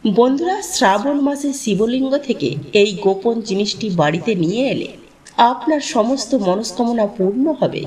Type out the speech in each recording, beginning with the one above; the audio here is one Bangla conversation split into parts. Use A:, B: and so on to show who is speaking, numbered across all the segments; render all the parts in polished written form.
A: বন্ধুরা, শ্রাবণ মাসে শিবলিঙ্গ থেকে এই গোপন জিনিসটি বাড়িতে নিয়ে এলে আপনার সমস্ত মনস্কামনা পূর্ণ হবে।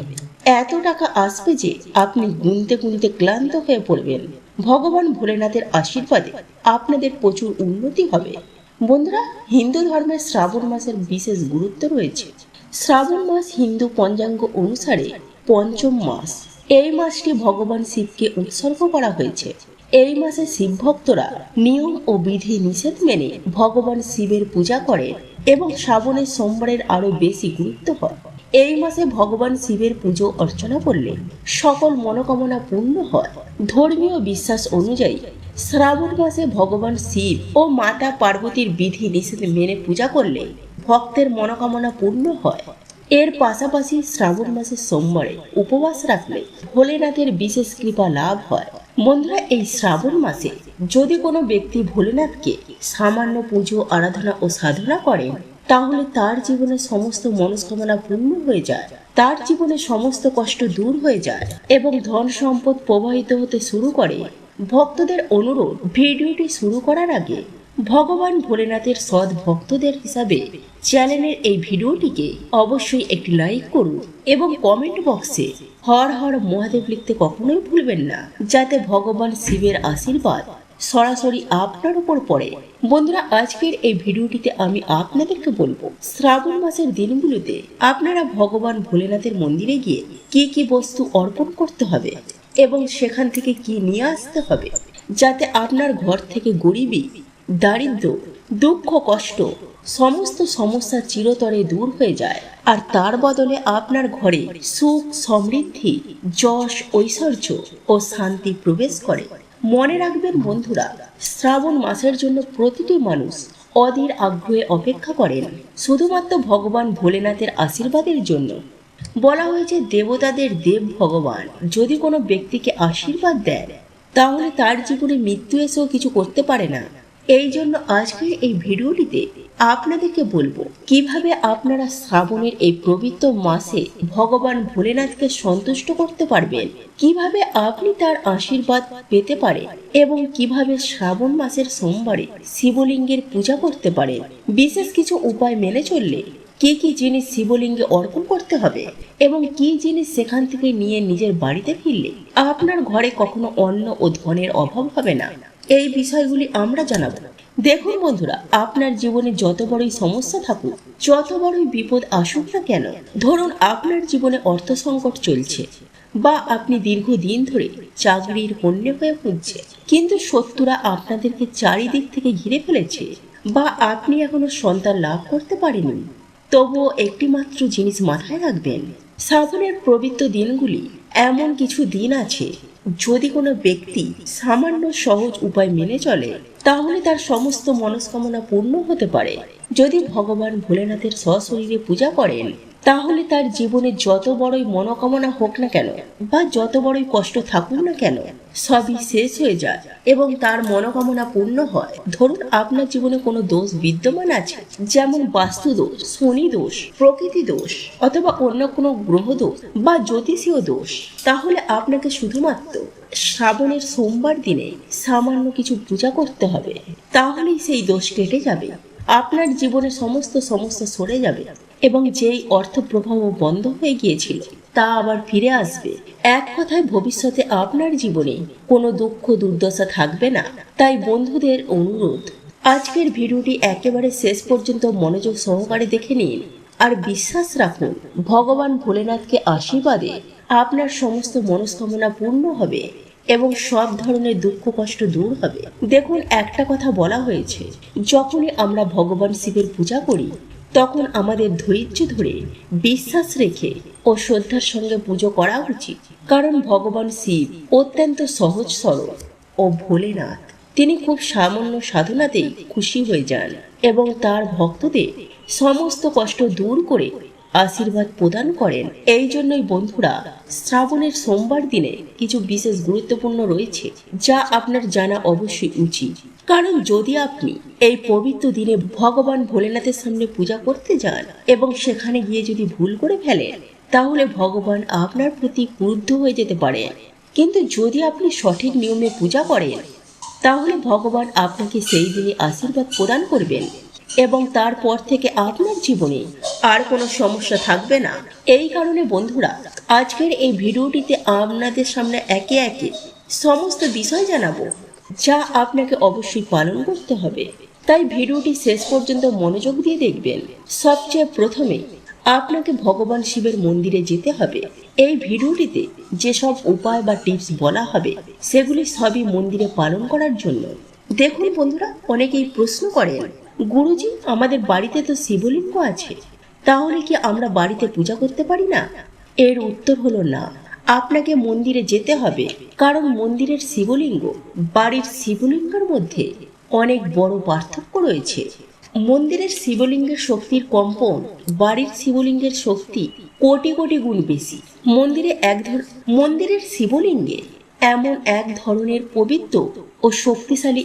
A: এত টাকা আসবে যে আপনি গুনতে গুনতে ক্লান্ত হয়ে পড়বেন। ভগবান ভোলেনাথের আশীর্বাদে আপনাদের প্রচুর উন্নতি হবে। বন্ধুরা, হিন্দু ধর্মের শ্রাবণ মাসের বিশেষ গুরুত্ব রয়েছে। শ্রাবণ মাস হিন্দু পঞ্চাঙ্গ অনুসারে পঞ্চম মাস। এই মাসটি ভগবান শিবকে উৎসর্গ করা হয়েছে। এই মাসে শিব ভক্তরা নিয়ম ও বিধি নিষেধ মেনে ভগবান শিবের পূজা করেন এবং শ্রাবণের সোমবারের আরো বেশি গুরুত্ব হয়। এই মাসে ভগবান শিবের পুজো অর্চনা করলে সকল মনোকামনা পূর্ণ হয়। ধর্মীয় বিশ্বাস অনুযায়ী শ্রাবণ মাসে ভগবান শিব ও মাতা পার্বতীর বিধি নিষেধ মেনে পূজা করলে ভক্তের মনোকামনা পূর্ণ হয়। এর পাশাপাশি শ্রাবণ মাসের সোমবারে উপবাস রাখলে ভোলেনাথের বিশেষ কৃপা লাভ হয়। বন্ধুরা, এই শ্রাবণ মাসে যদি কোনো ব্যক্তি ভোলেনাথকে সামান্য পুজো আরাধনা ও সাধনা করেন, তাহলে তার জীবনে সমস্ত মনস্কামনা পূর্ণ হয়ে যায়, তার জীবনে সমস্ত কষ্ট দূর হয়ে যায় এবং ধন সম্পদ প্রবাহিত হতে শুরু করে। ভক্তদের অনুরোধ, ভিডিওটি শুরু করার আগে ভগবান ভোলেনাথের সৎ ভক্তদের হিসাবে চ্যানেলের এই ভিডিওটিকে অবশ্যই একটি লাইক করুন এবং কমেন্ট বক্সে হর হর মহাদেব লিখতে কখনোই ভুলবেন না, যাতে ভগবান শিবের আশীর্বাদ সরাসরি আপনার উপর পড়ে। বন্ধুরা, আজকের এই ভিডিওটিতে আমি আপনাদেরকে বলবো শ্রাবণ মাসের দিনগুলোতে আপনারা ভগবান ভোলেনাথের মন্দিরে গিয়ে কি কি বস্তু অর্পণ করতে হবে এবং সেখান থেকে কি নিয়ে আসতে হবে, যাতে আপনার ঘর থেকে গরিবী, দারিদ্র, দুঃখ, কষ্ট, সমস্ত সমস্যা চিরতরে দূর হয়ে যায় আর তার বদলে আপনার ঘরে সুখ, সমৃদ্ধি, যশ, ঐশ্বর্য ও শান্তি প্রবেশ করে। মনে রাখবেন বন্ধুরা, শ্রাবণ মাসের জন্য প্রতিটি মানুষ অধীর আগ্রহে অপেক্ষা করেন শুধুমাত্র ভগবান ভোলেনাথের আশীর্বাদের জন্য। বলা হয়েছে দেবতাদের দেব ভগবান যদি কোনো ব্যক্তিকে আশীর্বাদ দেন, তাহলে তার জীবনে মৃত্যু এসেও কিছু করতে পারে না। এই জন্য আজকের এই ভিডিওটিতে আপনাদেরকে বলবো কিভাবে আপনারা শ্রাবণের এই পবিত্র মাসে ভগবান ভোলেনাথকে সন্তুষ্ট করতে পারবেন, কিভাবে আপনি তার আশীর্বাদ পেতে পারেন এবং কিভাবে শ্রাবণ মাসের সোমবারে শিবলিঙ্গের পূজা করতে পারেন। বিশেষ কিছু উপায় মেনে চললে কি কি জিনিস শিবলিঙ্গে অর্পণ করতে হবে এবং কি জিনিস সেখান থেকে নিয়ে নিজের বাড়িতে ফিরলে আপনার ঘরে কখনো অন্ন ও ধনের অভাব হবে না, এই বিষয়গুলি আমরা জানাবো। দেখুন বন্ধুরা, আপনার জীবনে যত বড়ই সমস্যা থাকুক, যত বড়ই বিপদ আসুক না কেন, ধরুন আপনার জীবনে অর্থ সংকট চলছে বা আপনি দীর্ঘদিন ধরে চাকরির হন্যে হয়ে পড়ছে, কিন্তু শত্রুরা আপনাদেরকে চারিদিক থেকে ঘিরে ফেলেছে বা আপনি এখনো সন্তান লাভ করতে পারেননি, তবুও একটি মাত্র জিনিস মাথায় রাখবেন, শ্রাবণের পবিত্র দিনগুলি এমন কিছু দিন আছে যদি কোনো ব্যক্তি সামান্য সহজ উপায় মেনে চলে, তাহলে তার সমস্ত মনস্কামনা পূর্ণ হতে পারে। যদি ভগবান ভোলেনাথের সশরীরে পূজা করেন, তাহলে তার জীবনে যত বড়ই মনোকামনা হোক না কেন বা যত বড়ই কষ্ট থাকুক না কেন, সবই শেষ হয়ে যায় এবং তার মনোকামনা পূর্ণ হয়। ধরুন আপনার জীবনে কোনো দোষ বিদ্যমান আছে, যেমন বাস্তু দোষ, শনি দোষ, প্রকৃতি দোষ অথবা অন্য কোনো গ্রহ দোষ বা জ্যোতিষীয় দোষ, তাহলে আপনাকে শুধুমাত্র শ্রাবণের সোমবার দিনে সামান্য কিছু পূজা করতে হবে, তাহলেই সেই দোষ কেটে যাবে, আপনার জীবনে সমস্ত সমস্যা সরে যাবে এবং যেই অর্থ প্রবাহ বন্ধ হয়ে গিয়েছিল তা আবার ফিরে আসবে। এক কথায় ভবিষ্যতে আপনার জীবনে কোনো দুঃখ দুর্দশা থাকবে না। তাই বন্ধুদের অনুরোধ, আজকের ভিডিওটি একেবারে শেষ পর্যন্ত মনোযোগ সহকারে দেখে নিন আর বিশ্বাস রাখুন ভগবান ভোলেনাথকে আশীর্বাদে আপনার সমস্ত মনস্কামনা পূর্ণ হবে এবং সব ধরনের দুঃখ কষ্ট দূর হবে। দেখুন, একটা কথা বলা হয়েছে, যখনই আমরা ভগবান শিবের পূজা করি তখন আমাদের ধৈর্য ধরে, বিশ্বাস রেখে ও শ্রদ্ধার সঙ্গে পুজো করা উচিত। কারণ ভগবান শিব অত্যন্ত সহজ সরল ও ভোলেনাথ, তিনি খুব সামান্য সাধনাতেই খুশি হয়ে যান এবং তার ভক্তদের সমস্ত কষ্ট দূর করে আশীর্বাদ প্রদান করেন। এই জন্যই বন্ধুরা, শ্রাবণের সোমবার দিনে কিছু বিশেষ গুরুত্বপূর্ণ রয়েছে যা আপনার জানা অবশ্যই উচিত। কারণ যদি আপনি এই পবিত্র দিনে ভগবান ভোলেনাথের সামনে পূজা করতে যান এবং সেখানে গিয়ে যদি ভুল করে ফেলেন, তাহলে ভগবান আপনার প্রতি ক্রুদ্ধ হয়ে যেতে পারে। কিন্তু যদি আপনি সঠিক নিয়মে পূজা করেন তাহলে ভগবান আপনাকে সেই দিনই আশীর্বাদ প্রদান করবেন এবং তারপর থেকে আপনার জীবনে আর কোনো সমস্যা থাকবে না। এই কারণে বন্ধুরা, আজকের এই ভিডিওটিতে আপনাদের সামনে একে একে সমস্ত বিষয় জানাবো, যা আপনাকে অবশ্যই পালন করতে হবে। তাই ভিডিওটি শেষ পর্যন্ত মনোযোগ দিয়ে দেখবেন। সবচেয়ে প্রথমে আপনাকে ভগবান শিবের মন্দিরে যেতে হবে। এই ভিডিওটিতে যেসব উপায় বা টিপস বলা হবে সেগুলি সবই মন্দিরে পালন করার জন্য। দেখুন বন্ধুরা, অনেকেই প্রশ্ন করেন, গুরুজি আমাদের বাড়িতে তো শিবলিঙ্গ আছে, তাহলে কি আমরা বাড়িতে পূজা করতে পারি না? এর উত্তর হলো না। আপনাকে মন্দিরে যেতে হবে, কারণ মন্দিরের শিবলিঙ্গ বাড়ির শিবলিঙ্গের মধ্যে অনেক বড় পার্থক্য রয়েছে। মন্দিরের শিবলিঙ্গের শক্তির কম্পন বাড়ির শিবলিঙ্গের শক্তি কোটি কোটি গুণ বেশি। মন্দিরের শিবলিঙ্গে এমন এক ধরনের পবিত্র ও শক্তিশালী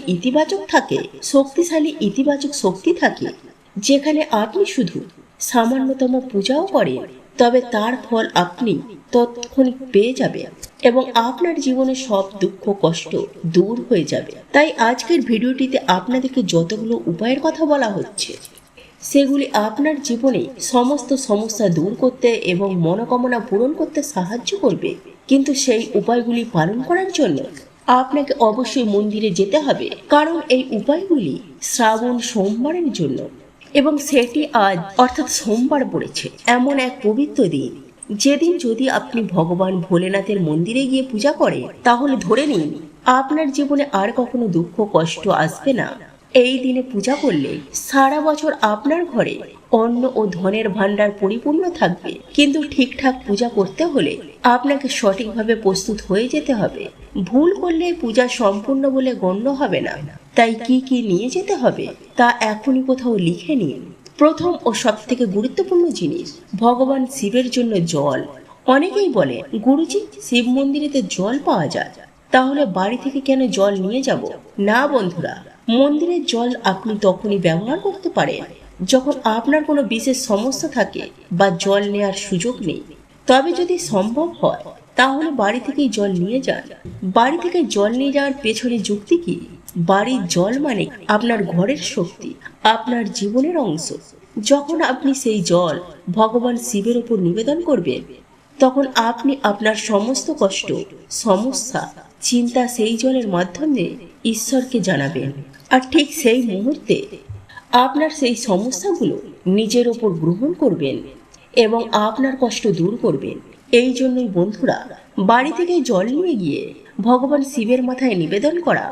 A: ইতিবাচক শক্তি থাকে, যেখানে আপনি শুধু সামান্যতম পূজাও করেন, তবে তার ফল আপনি তৎক্ষণিক পেয়ে যাবেন এবং আপনার জীবনে সব দুঃখ কষ্ট দূর হয়ে যাবে। তাই আজকের ভিডিওটিতে আপনাদেরকে যতগুলো উপায়ের কথা বলা হচ্ছে, সেগুলি আপনার জীবনে সমস্ত সমস্যা দূর করতে এবং মনোকামনা পূরণ করতে সাহায্য করবে। কিন্তু সেই উপায়গুলি পালন করার জন্য আপনাকে অবশ্যই মন্দিরে যেতে হবে, কারণ এই উপায়গুলি শ্রাবণ সোমবারের জন্য, এবং সেটি আজ অর্থাৎ সোমবার পড়েছে, এমন এক পবিত্র দিন যেদিন যদি আপনি ভগবান ভোলেনাথের মন্দিরে গিয়ে পূজা করেন, তাহলে ধরে নিন আপনার জীবনে আর কখনো দুঃখ কষ্ট আসবে না। এই দিনে পূজা করলে সারা বছর আপনার ঘরে অন্ন ও ধনের ভাণ্ডার পরিপূর্ণ থাকবে। কিন্তু ঠিকঠাক পূজা করতে হলে আপনাকে সঠিকভাবে প্রস্তুত হয়ে যেতে হবে। ভুল করলে পূজা সম্পূর্ণ বলে গণ্য হবে না। তাই কি কি নিয়ে যেতে হবে তা এখনই কোথাও লিখে নিন। প্রথম ও সব থেকে গুরুত্বপূর্ণ জিনিস, ভগবান শিবের জন্য জল। অনেকেই বলে, গুরুজি শিব মন্দিরেতে জল পাওয়া যায়, তাহলে বাড়ি থেকে কেন জল নিয়ে যাব? না বন্ধুরা, মন্দিরের জল আপনি তখনই ব্যবহার করতে পারেন যখন আপনার কোনো বিশেষ সমস্যা থাকে বা জল নেওয়ার সুযোগ নেই। তবে যদি সম্ভব হয় তাহলে বাড়ি থেকেই জল নিয়ে যান। বাড়ি থেকে জল নিয়ে যাওয়ার পেছনে যুক্তি কি? বাড়ির জল মানে আপনার ঘরের শক্তি, আপনার জীবনের অংশ। যখন আপনি সেই জল ভগবান শিবের উপর নিবেদন করবেন, তখন আপনি আপনার সমস্ত কষ্ট, সমস্যা, চিন্তা সেই জলের মাধ্যমে ঈশ্বরকে জানাবেন। আর ঠিক সেই মুহূর্তে আপনার সেই সমস্যাগুলো নিজের ওপর গ্রহণ করবেন এবং আপনার কষ্ট দূর করবেন। এই জন্যই বন্ধুরা, বাড়ি থেকে জল নিয়ে গিয়ে ভগবান শিবের মাথায় নিবেদন করা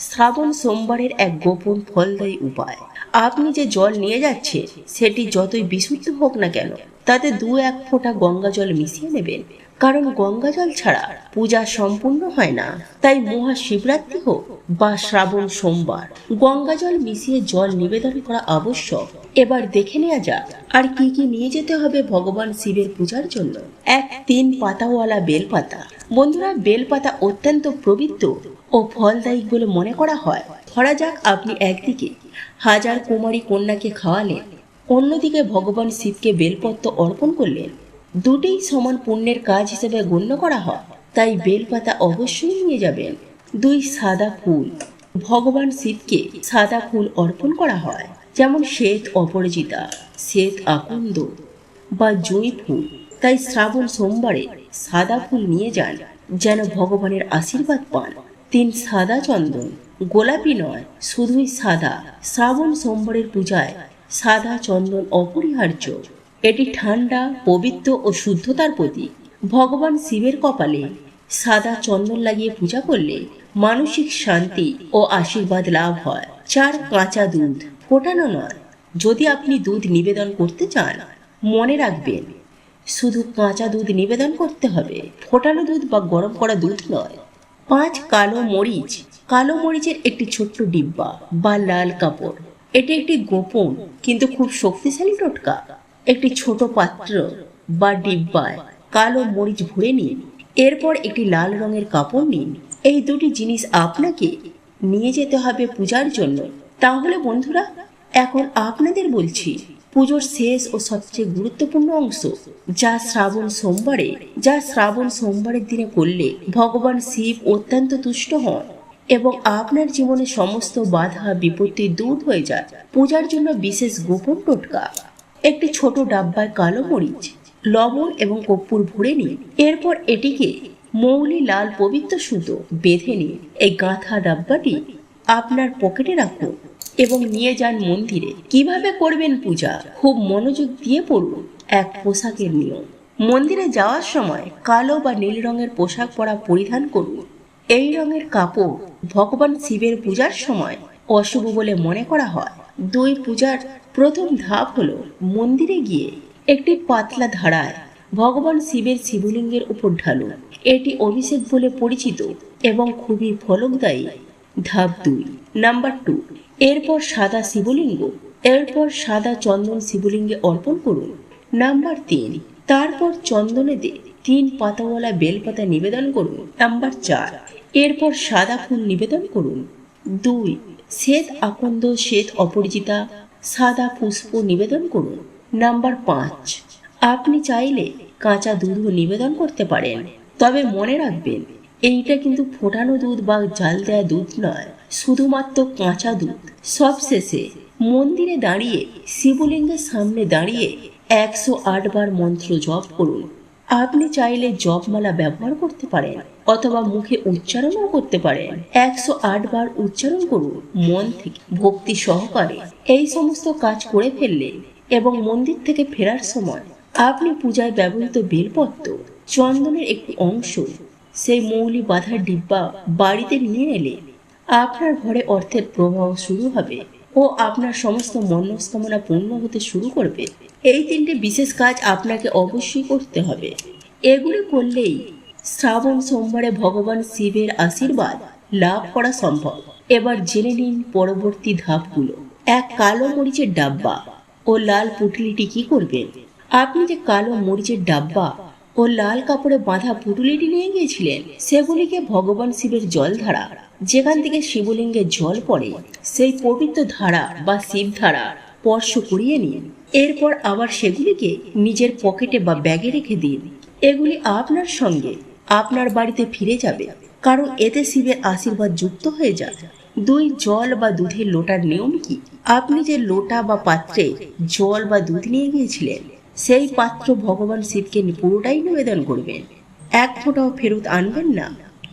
A: শ্রাবণ সোমবারের এক গোপন ফলদায়ী উপায়। আপনি যে জল নিয়ে যাচ্ছেন সেটি যতই বিশুদ্ধ হোক না কেন, তাতে 2-1 ফোঁটা গঙ্গা জল মিশিয়ে নেবেন, কারণ গঙ্গা জল ছাড়া পূজা সম্পূর্ণ হয় না। তাই মহাশিবরাত্রি হোক বা শ্রাবণ সোমবার, গঙ্গা জল মিশিয়ে জল নিবেদন করা আবশ্যক। এবার দেখে নেওয়া যাক আর কি কি নিয়ে যেতে হবে ভগবান শিবের পূজার জন্য। 3 পাতাওয়ালা বেলপাতা। বন্ধুরা, বেলপাতা অত্যন্ত পবিত্র ও ফলদায়ী বলে মনে করা হয়। ধরা যাক আপনি একদিকে 1000 কুমারী কন্যাকে খাওয়ালেন, অন্যদিকে ভগবান শিবকে বেলপত্র অর্পণ করলেন। দুটেই সমান পুণ্যের কাজ হিসেবে গণ্য করা হয়, তাই বেলপাতা অবশ্যই নিয়ে যাবেন। 2 সাদা ফুল। ভগবান শিবকে সাদা ফুল অর্পণ করা হয়, যেমন শ্বেত অপরাজিতা, শ্বেত আকন্দ বা জুঁই ফুল। তাই শ্রাবণ সোমবারে সাদা ফুল নিয়ে যান, যেন ভগবানের আশীর্বাদ পান। 3 সাদা চন্দন। গোলাপি নয়, শুধুই সাদা। শ্রাবণ সোমবারের পূজায় সাদা চন্দন অপরিহার্য। এটি ঠান্ডা, পবিত্র ও শুদ্ধতার প্রতীক। ভগবান শিবের কপালে সাদা চন্দন লাগিয়ে পূজা করলে মানসিক শান্তি ও আশীর্বাদ লাভ হয়। 4 কাঁচা দুধ। ফোটানো নয়। যদি আপনি দুধ নিবেদন করতে চান, মনে রাখবেন শুধু কাঁচা দুধ নিবেদন করতে হবে, ফোটানো দুধ বা গরম করা দুধ নয়। 5 কালো মরিচ। কালো মরিচের একটি ছোট্ট ডিব্বা বা লাল কাপড়। এটি একটি গোপন কিন্তু খুব শক্তিশালী টোটকা। একটি ছোট পাত্র বা ডিব্বায় কালো মরিচ ভরে নিন, এরপর একটি লাল রঙের কাপড় নিন। এই দুটি জিনিস আপনাকে নিয়ে যেতে হবে পূজার জন্য। তাহলে বন্ধুরা, এখন আপনাদের বলছি পুজোর শেষ ও সবচেয়ে গুরুত্বপূর্ণ অংশ, যা শ্রাবণ সোমবারের দিনে করলে ভগবান শিব অত্যন্ত তুষ্ট হন এবং আপনার জীবনে সমস্ত বাধা বিপত্তি দূর হয়ে যায়। পূজার জন্য বিশেষ গোপন টোটকা: একটি ছোট ডাব্বায় কালো মরিচ, লবণ এবং কর্পূর ভরে নিন। এরপর এটিকে মৌলি লাল পবিত্র সুতো বেঁধে নিন। এই গাঁথা ডাব্বাটি আপনার পকেটে রাখুন এবং নিয়ে যান মন্দিরে। কিভাবে করবেন পূজা? খুব মনোযোগ দিয়ে পড়ুন। এক পোশাকের নিয়ম: মন্দিরে যাওয়ার সময় কালো বা নীল রঙের পোশাক পরা পরিধান করুন। এই রঙের কাপড় ভগবান শিবের পূজার সময় অশুভ বলে মনে করা হয়। পূজার প্রথম ধাপ হলো মন্দিরে গিয়ে একটি পাতলা ধারায় ভগবান শিবের শিবলিঙ্গের উপর ঢালুন। এটি অভিষেক বলে পরিচিত এবং খুবই ফলদায়ী। ধাপ 2, নাম্বার 2। এরপর সাদা চন্দন শিবলিঙ্গে অর্পণ করুন। নাম্বার 3। তারপর চন্দনেতে 3 পাতাওয়ালা বেলপাতা নিবেদন করুন। নাম্বার 4। এরপর সাদা ফুল নিবেদন করুন। 2। শ্বেত অপরাজিতা সাদা পুষ্প নিবেদন করুন। নাম্বার 5। আপনি চাইলে কাঁচা দুধও নিবেদন করতে পারেন, তবে মনে রাখবেন এইটা কিন্তু ফোটানো দুধ বা জাল দেওয়া দুধ নয়, শুধুমাত্র কাঁচা দুধ। সবশেষে মন্দিরে দাঁড়িয়ে শিবলিঙ্গের সামনে দাঁড়িয়ে 108 বার মন্ত্র জপ করুন। আপনি চাইলে জপমালা ব্যবহার করতে পারেন অথবা মুখে উচ্চারণও করতে পারেন। 108 বার উচ্চারণ করুন মন থেকে ভক্তি সহকারে। এই সমস্ত কাজ করে ফেললে এবং মন্দির থেকে ফেরার সময় আপনি পূজায় ব্যবহৃত বেলপত্র, চন্দনের একটি অংশ, সেই মৌলি বাঁধার ডিব্বা বাড়িতে নিয়ে এলে আপনার ঘরে অর্থের প্রবাহ শুরু হবে ও আপনার সমস্ত মনস্কামনা পূর্ণ হতে শুরু করবে। এই 3টি বিশেষ কাজ আপনাকে অবশ্যই করতে হবে। এগুলি করলেই শ্রাবণ সোমবারে ভগবান শিবের আশীর্বাদ লাভ করা সম্ভব। এবার জেনে নিন পরবর্তী ধাপগুলো। এক কালো মরিচের ডাব্বা ও লাল পুঁটুলিটি কি করবেন? আপনি যে কালো মরিচের ডাব্বা ও লাল কাপড়ে বাঁধা পুঁটুলিটি নিয়ে গিয়েছিলেন, সেগুলিকে ভগবান শিবের জলধারা, যেখান থেকে শিবলিঙ্গে জল পড়ে, সেই পবিত্র ধারা বা শিবধারা স্পর্শ করিয়ে নিন। এরপর আবার সেগুলিকে নিজের পকেটে বা ব্যাগে রেখে দিন। এগুলি আপনার সঙ্গে আপনার বাড়িতে ফিরে যাবে, কারণ এতে শিবের আশীর্বাদ যুক্ত হয়ে যায়। 2 জল বা দুধের লোটার নিয়ম কি? আপনি যে লোটা বা পাত্রে জল বা দুধ নিয়ে গিয়েছিলেন, সেই পাত্র ভগবান শিবকে পুরোটাই নিবেদন করবেন। 1 ফোঁটাও ফেরত আনবেন না।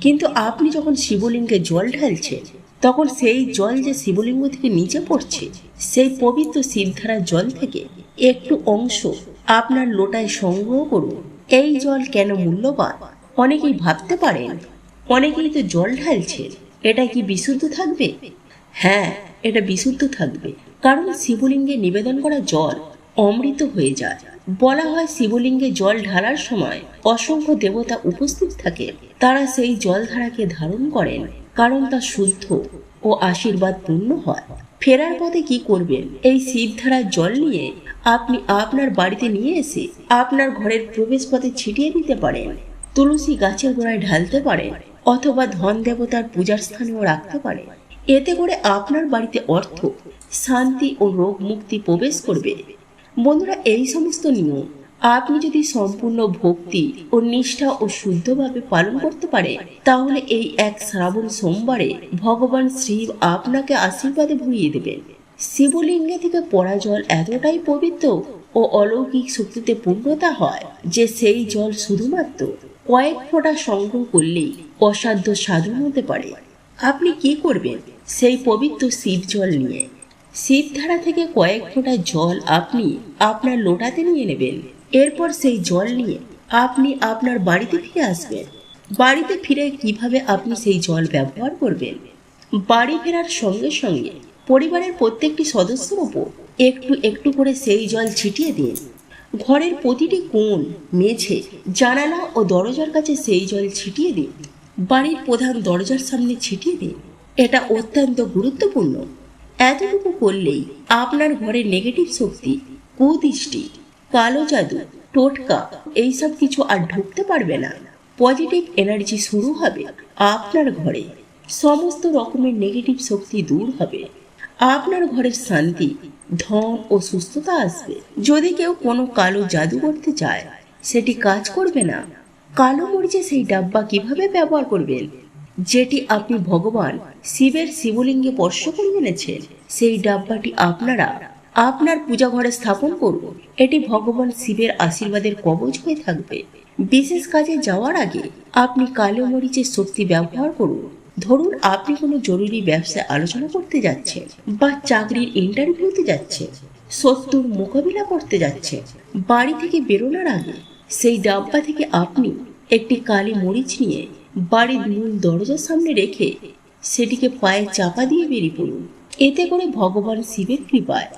A: কিন্তু আপনি যখন শিবলিঙ্গে জল ঢালছেন, তখন সেই জল যে শিবলিঙ্গ থেকে নিচে পড়ছে, সেই পবিত্র শিবধারার জল থেকে একটু অংশ আপনার লোটায় সংগ্রহ করুন। এই জল কেন মূল্যবান? অনেকেই ভাবতে পারেন, অনেকেই তো জল ঢালছে, এটা কি বিশুদ্ধ থাকবে? হ্যাঁ, এটা বিশুদ্ধ থাকবে, কারণ শিবলিঙ্গে নিবেদন করা জল অমৃত হয়ে যায়। বলা হয় শিবলিঙ্গে জল ঢালার সময় অসংখ্য দেবতা উপস্থিত থাকে। তারা সেই জলধারাকে ধারণ করেন, কারণ তা শুদ্ধ ও আশীর্বাদ পূর্ণ হয়। ফেরার পথে কি করবেন? এই শিবধারার জল নিয়ে আপনি আপনার বাড়িতে নিয়ে এসে আপনার ঘরের প্রবেশ পথে ছিটিয়ে দিতে পারেন। তুলসী গাছের গোড়ায় ঢালতে পারেন অথবা ধন দেবতার পূজার স্থানেও রাখতে পারেন। এতে করে আপনার বাড়িতে অর্থ, শান্তি ও রোগ মুক্তি প্রবেশ করবে। বন্ধুরা, এই সমস্ত নিয়ম আপনি যদি সম্পূর্ণ ভক্তি ও নিষ্ঠা ও শুদ্ধভাবে পালন করতে পারে, তাহলে এই এক শ্রাবণ সোমবারে ভগবান শিব আপনাকে আশীর্বাদে ভরিয়ে দেবেন। শিবলিঙ্গে থেকে পড়া জল এতটাই পবিত্র ও অলৌকিক শক্তিতে পূর্ণতা হয় যে সেই জল শুধুমাত্র কয়েক ফোঁটা সংগ্রহ করলেই অসাধ্য সাধন হতে পারে। আপনি কি করবেন? সেই পবিত্র শিব জল নিয়ে শিবধারা থেকে কয়েক ফোঁটা জল আপনি আপনার লোটাতে নিয়ে নেবেন। এরপর সেই জল নিয়ে আপনি আপনার বাড়িতে ফিরে আসবেন। বাড়িতে ফিরে কিভাবে আপনি সেই জল ব্যবহার করবেন? বাড়ি ফেরার সঙ্গে সঙ্গে পরিবারের প্রত্যেকটি সদস্যের উপর একটু একটু করে সেই জল ছিটিয়ে দিন। ঘরের প্রতিটি কোণ, মেঝে, জানালা ও দরজার কাছে সেই জল ছিটিয়ে দিন। বাড়ির প্রধান দরজার সামনে ছিটিয়ে দিন। এটা অত্যন্ত গুরুত্বপূর্ণ। এতটুকু করলেই আপনার ঘরে নেগেটিভ শক্তি, কুদৃষ্টি, কালো জাদু, টোটকা এইসব কিছু আর ঢুকতে পারবে না। পজিটিভ এনার্জি শুরু হবে আপনার ঘরে। সমস্ত রকমের নেগেটিভ শক্তি দূর হবে। আপনার ঘরের শান্তি, ধন ও সুস্থতা আসবে। যদি কেউ কোনো কালো জাদু করতে চায়, সেটি কাজ করবে না। কালো মরিচে সেই ডাব্বা কিভাবে ব্যবহার করবেন? যেটি আপনি ভগবান শিবের শিবলিঙ্গে স্পর্শ করে এনেছেন, সেই ডাব্বাটি আপনারা আপনার পূজা ঘরে স্থাপন করুন। এটি ভগবান শিবের আশীর্বাদের কবচ হয়ে থাকবে। বিশেষ কাজে যাওয়ার আগে আপনি কালো মরিচের শক্তি ব্যবহার করুন। ধরুন আপনি কোনো জরুরি ব্যবসায় আলোচনা করতে যাচ্ছেন, বা চাকরির ইন্টারভিউতে যাচ্ছেন, শত্রুর মোকাবিলা করতে যাচ্ছেন। বাড়ি থেকে বেরোনোর আগে সেই ডাব্বা থেকে আপনি একটি কালি মরিচ নিয়ে বাড়ির মূল দরজার সামনে রেখে সেটিকে পায়ে চাপা দিয়ে বেরিয়ে পড়ুন। এতে করে ভগবান শিবের কৃপায়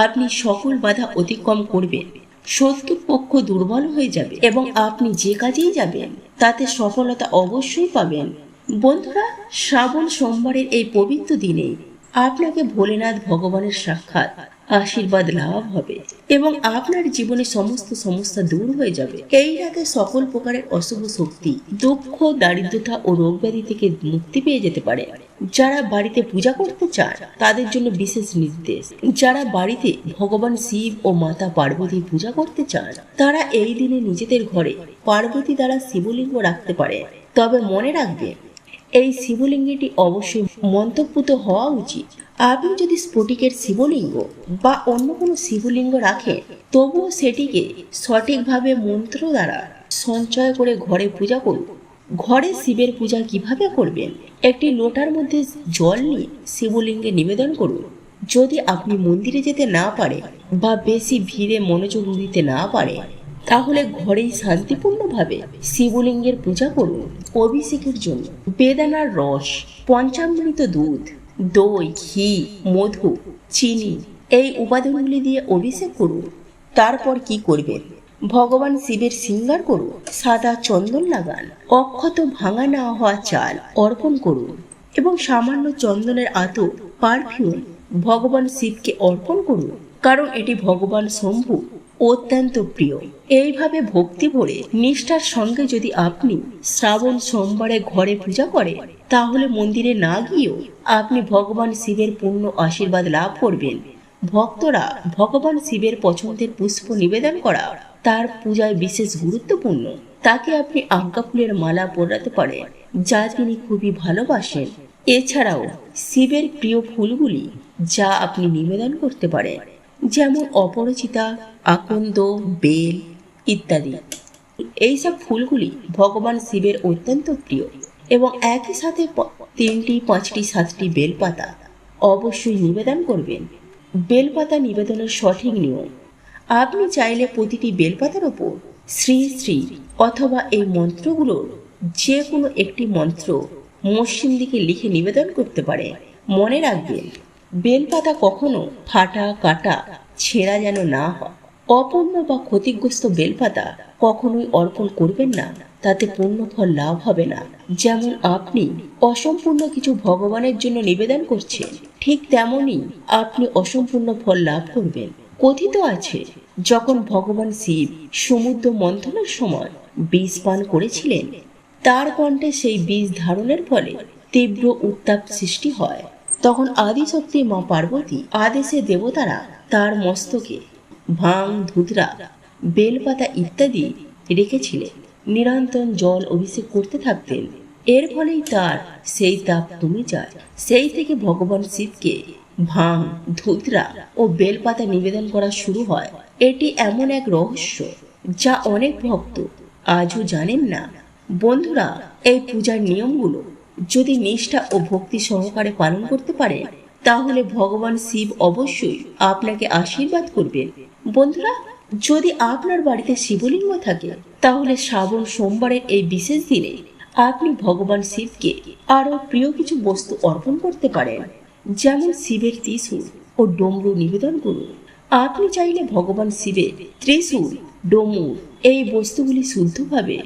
A: আপনি সকল বাধা অতিক্রম করবেন, শত্রুর পক্ষ দুর্বল হয়ে যাবে এবং আপনি যে কাজেই যাবেন তাতে সফলতা অবশ্যই পাবেন। বন্ধুরা, শ্রাবণ সোমবারের এই পবিত্র দিনে আপনাকে ভোলেনাথ ভগবানের সাক্ষাৎ আশীর্বাদ লাভ হবে এবং আপনার জীবনে সমস্ত সমস্যা দূর হয়ে যাবে। এই রাতে সকল প্রকারের অশুভ শক্তি, দুঃখ, দারিদ্রতা ও রোগ ব্যাধি থেকে মুক্তি পেয়ে যেতে পারে। যারা বাড়িতে পূজা করতে চান তাদের জন্য বিশেষ নির্দেশ। যারা বাড়িতে ভগবান শিব ও মাতা পার্বতী পূজা করতে চান তারা এই দিনে নিজেদের ঘরে পার্বতী দ্বারা শিবলিঙ্গ রাখতে পারে। তবে মনে রাখবেন, এই শিবলিঙ্গটি অবশ্যই মন্ত্রপুত হওয়া উচিত। আপনি যদি স্ফটিকের শিবলিঙ্গ বা অন্য কোনো শিবলিঙ্গ রাখেন, তবুও সেটিকে সঠিকভাবে মন্ত্র দ্বারা সঞ্চয় করে ঘরে পূজা করুন। ঘরে শিবের পূজা কিভাবে করবেন? একটি লোটার মধ্যে জল নিয়ে শিবলিঙ্গে নিবেদন করুন। যদি আপনি মন্দিরে যেতে না পারেন বা বেশি ভিড়ে মনোযোগ দিতে না পারেন, তাহলে ঘরেই শান্তিপূর্ণভাবে শিবলিঙ্গের পূজা করুন। অভিষেকের জন্য বেদানার রস, পঞ্চামৃত দুধ, দই, ঘি, মধু, চিনি এই উপাদানগুলি দিয়ে অভিষেক করুন। তারপর কি করবেন? ভগবান শিবের শৃঙ্গার করুন, সাদা চন্দন লাগান, অক্ষত ভাঙা না হওয়া চাল অর্পণ করুন এবং সামান্য চন্দনের আতর, পারফিউম ভগবান শিবকে অর্পণ করুন, কারণ এটি ভগবান শম্ভু অত্যন্ত প্রিয়। এইভাবে ভক্তি ভরে নিষ্ঠার সঙ্গে যদি আপনি শ্রাবণ সোমবারে ঘরে পূজা করেন, তাহলে মন্দিরে না গিয়েও আপনি ভগবান শিবের পূর্ণ আশীর্বাদ লাভ করবেন। ভক্তরা ভগবান শিবের পছন্দের পুষ্প নিবেদন করা তার পূজায় বিশেষ গুরুত্বপূর্ণ। তাকে আপনি আজ্ঞা ফুলের মালা পরাতে পারেন, যা তিনি খুবই ভালোবাসেন। এছাড়াও শিবের প্রিয় ফুলগুলি যা আপনি নিবেদন করতে পারেন, যেমন অপরাজিতা, আকন্দ, বেল ইত্যাদি। এইসব ফুলগুলি ভগবান শিবের অত্যন্ত প্রিয় এবং একই সাথে 3টি, 5টি, 7টি বেলপাতা অবশ্যই নিবেদন করবেন। বেলপাতা নিবেদনের সঠিক নিয়ম: আপনি চাইলে প্রতিটি বেলপাতার ওপর শ্রী শ্রী অথবা এই মন্ত্রগুলোর যে কোনো একটি মন্ত্র মসৃণ দিকে লিখে নিবেদন করতে পারেন। মনে রাখবেন, বেলপাতা কখনো ফাটা, কাটা, ছেঁড়া যেন না হয়। অপূর্ণ বা ক্ষতিগ্রস্ত বেলপাতা কখনোই অর্পণ করবেন না, তাতে পূর্ণ ফল লাভ হবে না। যেমন আপনি অসম্পূর্ণ কিছু ভগবানের জন্য নিবেদন করছেন, ঠিক তেমনই আপনি অসম্পূর্ণ ফল লাভ করবেন। কথিত আছে, যখন ভগবান শিব সমুদ্র মন্থনের সময় বিষ পান করেছিলেন, তার কণ্ঠে সেই বিষ ধারণের ফলে তীব্র উত্তাপ সৃষ্টি হয়। তখন আদিশক্তি মা পার্বতী আদেশে দেবতারা তার মস্তকে ভাং, ধুতরা, বেলপাতা ইত্যাদি রেখেছিলেন। নিরন্তর জল অভিষেক করতে থাকতেন। এর ফলেই তার সেই তাপ কমে যায়। সেই থেকে ভগবান শিবকে ভাং, ধুতরা ও বেলপাতা নিবেদন করা শুরু হয়। এটি এমন এক রহস্য যা অনেক ভক্ত আজও জানেন না। বন্ধুরা, এই পূজার নিয়মগুলো যদি নিষ্ঠা ও ভক্তি সহকারে পালন করতে পারেন, তাহলে ভগবান শিব অবশ্যই আপনাকে আশীর্বাদ করবেন। বন্ধুরা, যদি আপনার বাড়িতে শিবলিঙ্গ থাকে, তাহলে শ্রাবণ সোমবারের এই বিশেষ দিনে আপনি ভগবান শিবকে আরো প্রিয় কিছু বস্তু অর্পণ করতে পারেন। যেমন শিবের ত্রিশূল ও ডমরু নিবেদন করুন। আপনি চাইলে ভগবান শিবের ত্রিশূল, ডমরু এই বস্তুগুলি শুদ্ধভাবে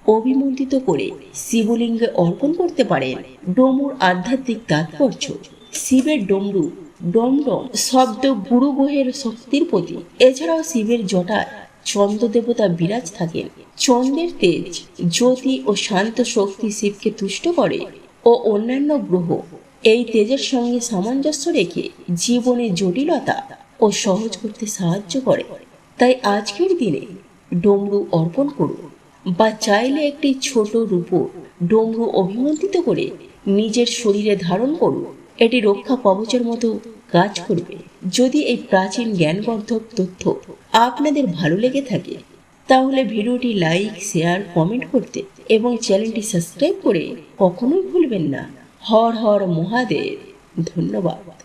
A: অভিমন্ত্রিত করে শিবলিঙ্গে অর্পণ করতে পারেন। ডমরুর আধ্যাত্মিক তাৎপর্য: শিবের ডমরু ডমডম শব্দ গুরু গ্রহের শক্তির প্রতীক। এছাড়াও শিবের জটায় চন্দ্র দেবতা বিরাজ থাকেন। চন্দ্রের তেজ, জ্যোতি ও শান্ত শক্তি শিবকে তুষ্ট করে ও অন্যান্য গ্রহ এই তেজের সঙ্গে সামঞ্জস্য রেখে জীবনে জটিলতা ও সহজ করতে সাহায্য করে। তাই আজকের দিনে ডমরু অর্পণ করুন। বা চাইলে একটি ছোট রূপোর ডমরু অভিমন্ত্রিত করে নিজের শরীরে ধারণ করুন। এটি রক্ষা কবচের মতো কাজ করবে। যদি এই প্রাচীন জ্ঞানবর্ধক তথ্য আপনাদের ভালো লেগে থাকে তাহলে ভিডিওটি লাইক, শেয়ার, কমেন্ট করতে এবং চ্যানেলটি সাবস্ক্রাইব করে কখনোই ভুলবেন না। হর হর মহাদেব। ধন্যবাদ।